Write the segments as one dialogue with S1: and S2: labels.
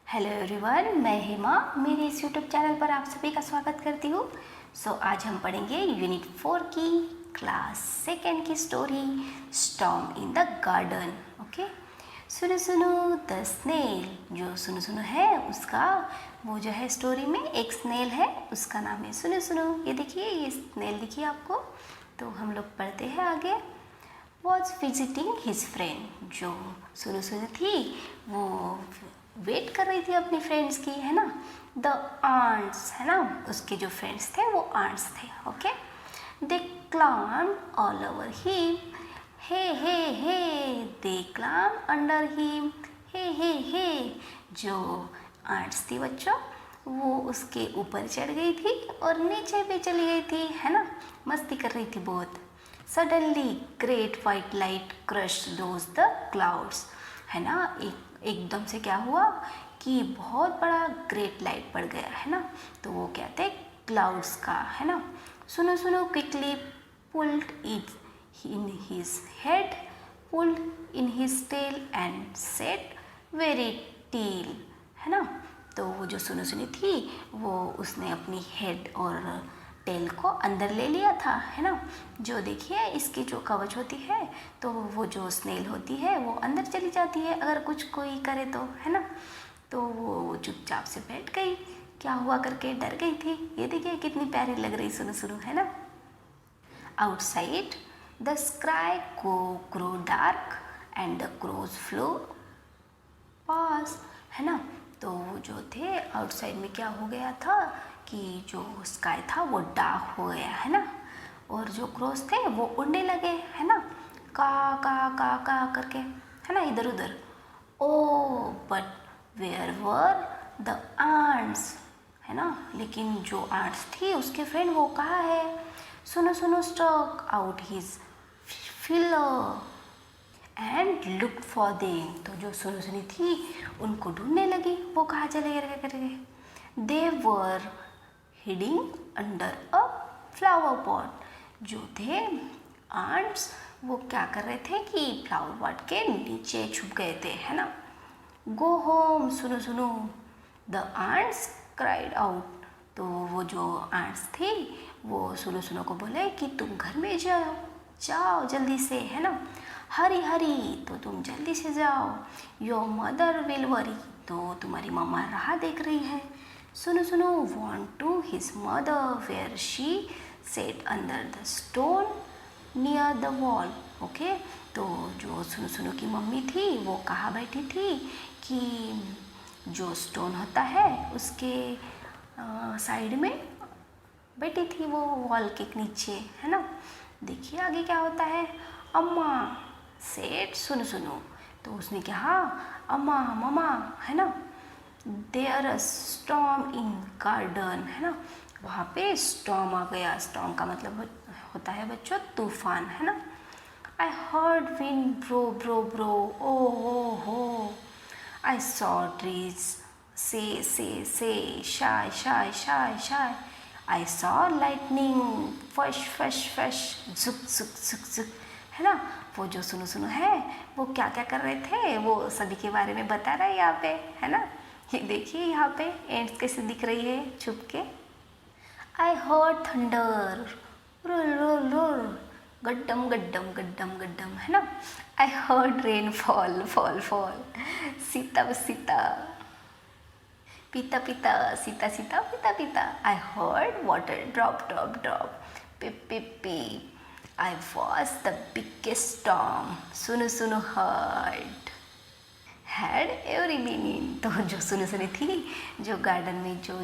S1: Hello everyone, मैं हेमा मेरे इस यूट्यूब चैनल पर आप सभी का स्वागत करती हूँ। आज हम पढ़ेंगे यूनिट 4 की क्लास सेकेंड की story storm in the garden. Okay, सुनो सुनो द स्नेल। जो सुनो सुनो है उसका वो जो है स्टोरी में एक स्नेल है, उसका नाम है सुनो सुनो। ये देखिए, ये स्नेल दिखिए आपको। तो हम लोग पढ़ते हैं आगे। Was visiting his friend. जो सुनो सुनो थी वो वेट कर रही थी अपनी फ्रेंड्स की, है ना। द आंट्स, है ना, उसके जो फ्रेंड्स थे वो आंट्स थे। ओके, दे क्लाइम्ड ऑल ओवर हिम, हे दे क्लाइम्ड अंडर हिम, हे। जो आंट्स थी बच्चों, वो उसके ऊपर चढ़ गई थी और नीचे भी चली गई थी, है ना, मस्ती कर रही थी बहुत। Suddenly great white light crush those the clouds, है ना। एकदम से क्या हुआ कि बहुत बड़ा ग्रेट लाइट पड़ गया, है ना। तो वो क्या थे, क्लाउड्स का, है ना। सुनो सुनो quickly pulled it in his head, pulled in his tail and set very still, है ना। तो वो जो सुनो सुनी थी वो उसने अपनी हेड और टेल को अंदर ले लिया था, है ना। जो देखिए इसकी जो कवच होती है तो वो जो स्नेल होती है वो अंदर चली जाती है अगर कुछ कोई करे तो, है ना। तो वो चुपचाप से बैठ गई, क्या हुआ करके डर गई थी। ये देखिए कितनी प्यारी लग रही सुनो सुनो, है ना। Outside the sky grow dark and the crows flow past, है ना। तो जो थे आउटसाइड में क्या हो गया था कि जो स्काई था वो डार्क हो गया, है ना। और जो क्रोस थे वो उड़ने लगे, है ना, का करके, है ना, इधर उधर। Oh but where were the ants, है ना। लेकिन जो आंट्स थी उसके फ्रेंड वो कहाँ है। सुनो सुनो stuck out his feeler and look for them. तो जो सुनो सुनी थी उनको ढूंढने लगी, वो कहाँ चले गए करके। They were hiding under a flower pot. जो थे आंट्स वो क्या कर रहे थे कि फ्लावर पॉट के नीचे छुप गए थे, है ना। गो होम, सुनो सुनो द आंट्स क्राइड आउट। तो वो जो आंट्स थी वो सुनो सुनो को बोले कि तुम घर में जाओ, जाओ जल्दी से, है ना। हरी हरी, तो तुम जल्दी से जाओ। योर मदर विल वरी, तो तुम्हारी मम्मा राह देख रही है। सुनो सुनो went to his mother where she set under the stone near the wall. Okay, तो जो सुनो सुनो की मम्मी थी वो कहाँ बैठी थी कि जो स्टोन होता है उसके साइड में बैठी थी, वो वॉल के नीचे, है ना। देखिए आगे क्या होता है। अम्मा सेठ, सुनो सुनो, तो उसने कहा अम्मा मम्मा, है ना। There a storm in garden, है ना। वहाँ पे स्टॉर्म आ गया। स्टॉर्म का मतलब होता है बच्चों तूफान, है ना। I heard wind blow blow blow, ओ हो। I saw trees say shy. I saw lightning flash झुक झुक, है ना। वो जो सुनो सुनो है वो क्या क्या कर रहे थे वो सभी के बारे में बता रहा है यहाँ पे, है ना। ये देखिए यहाँ पे एंड्स कैसे दिख रही है छुप के। आई हर्ड थंडर रुर गड्डम गड्डम, है ना। आई हर्ड रेन फॉल सीता पीता। आई हर्ड वाटर ड्रॉप पिप। I was the biggest storm, सुनो सुनो हर्ड हैड एवरी मीनिंग। तो जो सुनो सुनी थी जो गार्डन में जो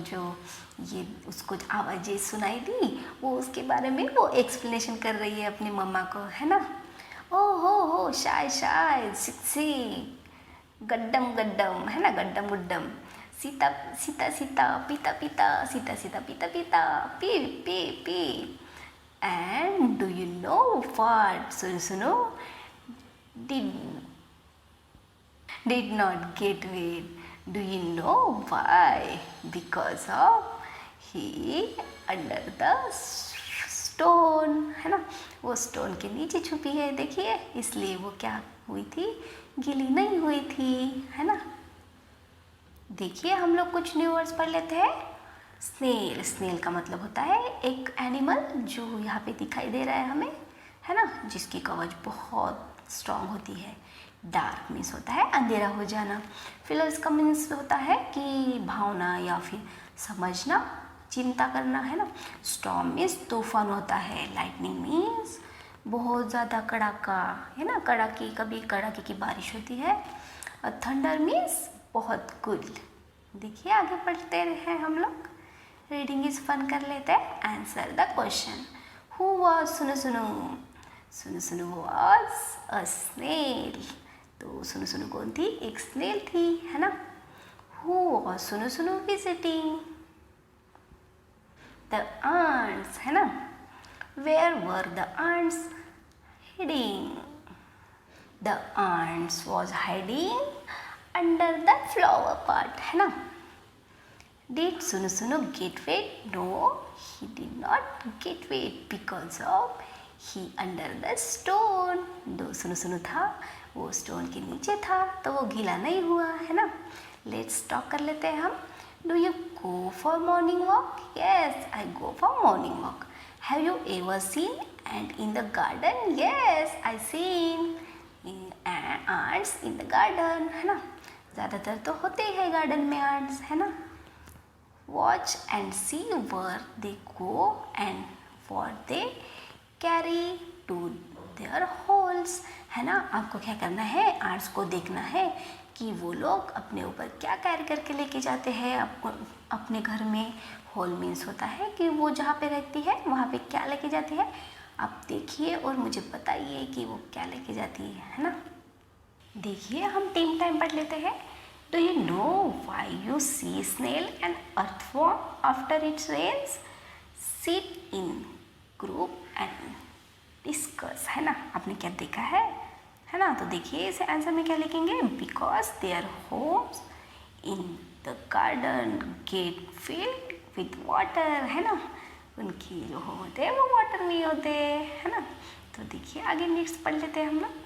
S1: ये उसको आवाज़ें सुनाई दी वो उसके बारे में वो एक्सप्लेनेशन कर रही है अपनी मम्मा को, है ना। ओ हो शाय सी गड्डम, है ना, गड्डम गुड्डम। सीता पीता P. And do you know what, सुनो did not get wet. Do you know why? Because of he under the stone, है ना। वो स्टोन के नीचे छुपी है, देखिए, इसलिए वो क्या हुई थी, गीली नहीं हुई थी, है ना। देखिए हम लोग कुछ न्यू वर्ड्स पढ़ लेते हैं। स्नेल, स्नेल का मतलब होता है एक एनिमल जो यहाँ पे दिखाई दे रहा है हमें, है ना, जिसकी कवच बहुत स्ट्रांग होती है। डार्क मीन्स होता है अंधेरा हो जाना। फिर इसका मीन्स होता है कि भावना या फिर समझना, चिंता करना, है ना। स्टॉर्म मीन्स तूफान होता है। लाइटनिंग मीन्स बहुत ज़्यादा कड़ाका, है ना, कड़ाके, कभी कड़ाके की बारिश होती है। और थंडर मीन्स बहुत कूल। देखिए आगे पढ़ते हैं हम लोग। रीडिंग इज फन कर लेते हैं। Answer the question. Who was सुनु सुनु? सुनु सुनु वाज अ स्नेल। तो सुनु सुनु कौन थी? एक स्नेल थी, है ना। हु वाज सुनु सुनु विजिटिंग? द ants, है ना। Where were the ants hiding? The ants was hiding under the flower pot, है ना। Did Sunu Sunu get wet? No, he did not get wet because of he under the stone. दो सुनु सुनु था, वो stone के नीचे था, तो वो गीला नहीं हुआ, है ना। लेट्स टॉक कर लेते हैं हम। Do you go for morning walk? Yes, I go for morning walk. Have you ever seen ant in the garden? Yes, I seen ants in the garden, है ना। ज़्यादातर तो होते ही है गार्डन में ants, है ना। Watch and see where they go and what they carry to their holes, है ना। आपको क्या करना है? आर्ट्स को देखना है कि वो लोग अपने ऊपर क्या कैरी करके लेके जाते हैं अपने घर में। होल मीन्स होता है कि वो जहाँ पे रहती है वहाँ पे क्या लेके जाती है। आप देखिए और मुझे बताइए कि वो क्या लेके जाती है ना। देखिए हम टीम टाइम पढ़ लेते हैं। Do you know why you see snail and earthworm after it rains? Sit in group and discuss, है ना। आपने क्या देखा है ना। तो देखिए इसे आंसर में क्या लिखेंगे? Because their homes in the garden get filled with water, है ना। उनकी जो होते हैं वो वाटर में होते हैं, है ना। तो देखिए आगे नेक्स्ट पढ़ लेते हैं हम लोग।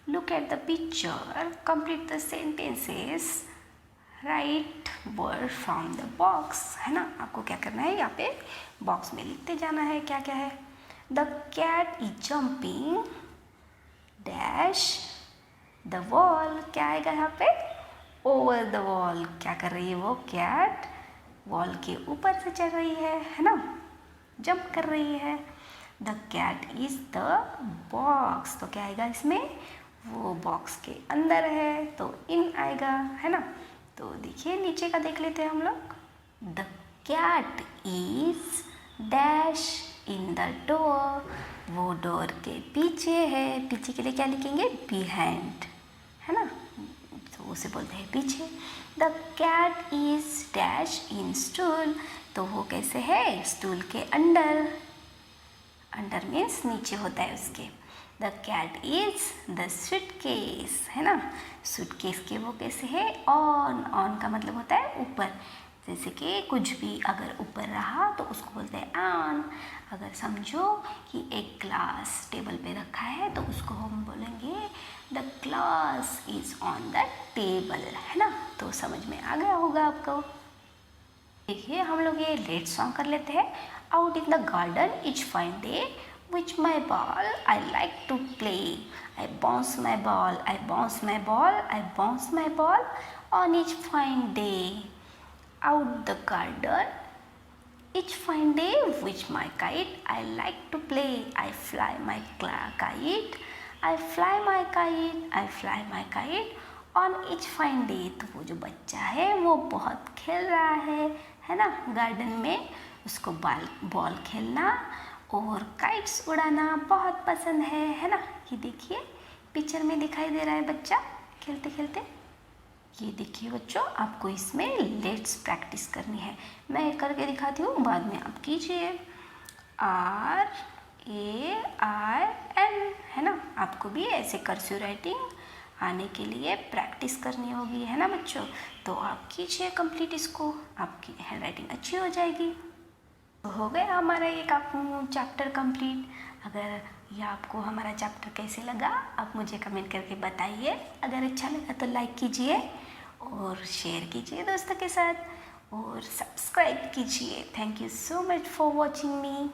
S1: Look at the picture, complete the sentences, right word from the box, है ना। आपको क्या करना है? यहाँ पे बॉक्स में लिखते जाना है क्या क्या है। The cat is jumping dash the wall. क्या आएगा यहाँ पे? Over the wall. क्या कर रही है वो कैट? वॉल के ऊपर से चढ़ रही है ना, जंप कर रही है। The cat is the box. तो क्या आएगा इसमें? वो बॉक्स के अंदर है, तो इन आएगा, है ना। तो देखिए नीचे का देख लेते हैं हम लोग। The cat is dash in the door. वो डोर के पीछे है। पीछे के लिए क्या लिखेंगे? बिहाइंड, है ना। तो उसे बोलते हैं पीछे। The cat is dash in stool. तो वो कैसे है? स्टूल के अंदर। अंडर मीन्स नीचे होता है उसके। The cat is the suitcase, है ना। सूटकेस के वो कैसे है? ऑन। ऑन का मतलब होता है ऊपर। जैसे कि कुछ भी अगर ऊपर रहा तो उसको बोलते हैं ऑन। अगर समझो कि एक ग्लास टेबल पे रखा है तो उसको हम बोलेंगे the glass is on the table, है ना। तो समझ में आ गया होगा आपको। देखिए हम लोग ये लेट सॉन्ग कर लेते हैं। Out in the garden etch fine day with my ball I like to play. I bounce my ball, I bounce my ball, I bounce my ball on each fine day. Out the garden, each fine day with my kite I like to play. I fly my kite, I fly my kite, I fly my kite on each fine day. तो वो जो बच्चा है वो बहुत खेल रहा है ना गार्डन में। उसको बॉल खेलना और काइट्स उड़ाना बहुत पसंद है ना। ये देखिए पिक्चर में दिखाई दे रहा है बच्चा खेलते खेलते। ये देखिए बच्चों, आपको इसमें लेट्स प्रैक्टिस करनी है। मैं करके दिखाती हूँ, बाद में आप कीजिए। RAIN, है ना। आपको भी ऐसे कर्सिव राइटिंग आने के लिए प्रैक्टिस करनी होगी, है ना बच्चों। तो आप कीजिए कंप्लीट इसको, आपकी हैंड राइटिंग अच्छी हो जाएगी। तो हो गया हमारा ये चैप्टर कंप्लीट। अगर ये आपको हमारा चैप्टर कैसे लगा आप मुझे कमेंट करके बताइए। अगर अच्छा लगा तो लाइक कीजिए और शेयर कीजिए दोस्तों के साथ और सब्सक्राइब कीजिए। Thank you so much for watching me.